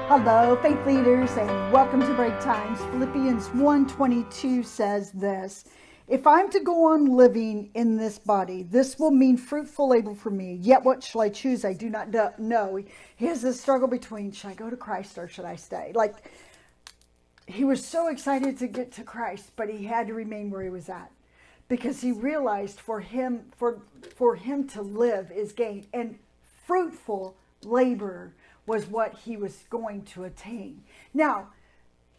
Hello, faith leaders, and welcome to Breaktimes. Philippians 1:22 says this: If I'm to go on living in this body, this will mean fruitful labor for me. Yet what shall I choose? I do not know. He has this struggle between, should I go to Christ or should I stay? Like, he was so excited to get to Christ, but he had to remain where he was at, because he realized for him to live is gain, and fruitful labor was what he was going to attain. Now,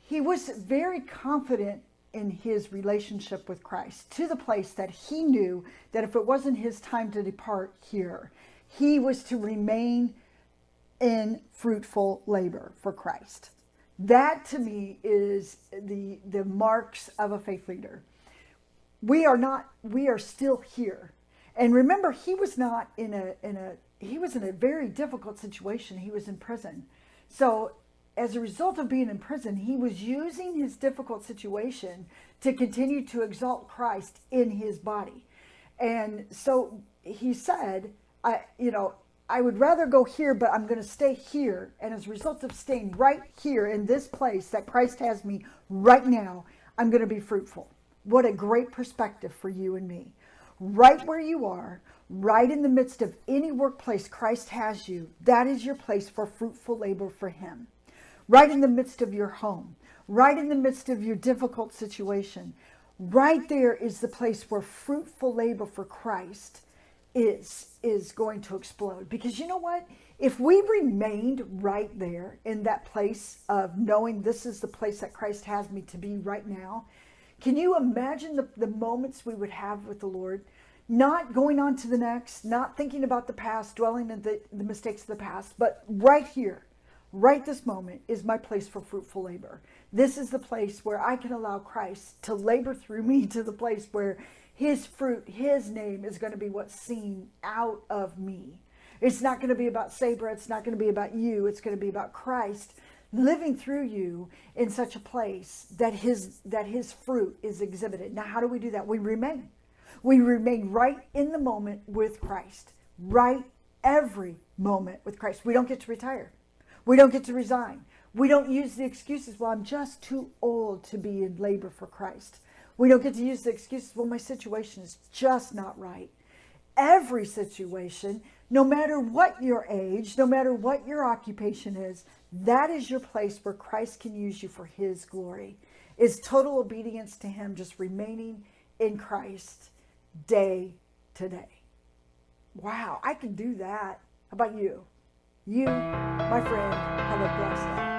he was very confident in his relationship with Christ, to the place that he knew that if it wasn't his time to depart here, he was to remain in fruitful labor for Christ. That to me is the marks of a faith leader. We are still here. And remember, he was not he was in a very difficult situation. He was in prison. So as a result of being in prison, he was using his difficult situation to continue to exalt Christ in his body. And so he said, I would rather go here, but I'm going to stay here. And as a result of staying right here in this place that Christ has me right now, I'm going to be fruitful. What a great perspective for you and me. Right where you are, right in the midst of any workplace Christ has you, that is your place for fruitful labor for him. Right in the midst of your home, right in the midst of your difficult situation, right there is the place where fruitful labor for Christ is going to explode. Because you know what? If we remained right there in that place of knowing this is the place that Christ has me to be right now, can you imagine the moments we would have with the Lord? Not going on to the next, not thinking about the past, dwelling in the mistakes of the past, but right here, right this moment is my place for fruitful labor. This is the place where I can allow Christ to labor through me to the place where his fruit, his name is going to be what's seen out of me. It's not going to be about Sabra. It's not going to be about you. It's going to be about Christ living through you in such a place that his fruit is exhibited. Now, how do we do that? We remain. We remain right in the moment with Christ. Right every moment with Christ. We don't get to retire. We don't get to resign. We don't use the excuses, well, I'm just too old to be in labor for Christ. We don't get to use the excuses, well, my situation is just not right. Every situation, no matter what your age, no matter what your occupation is, that is your place where Christ can use you for his glory. Is total obedience to him, just remaining in Christ day to day. Wow, I can do that. How about you? You, my friend, have a blessed day.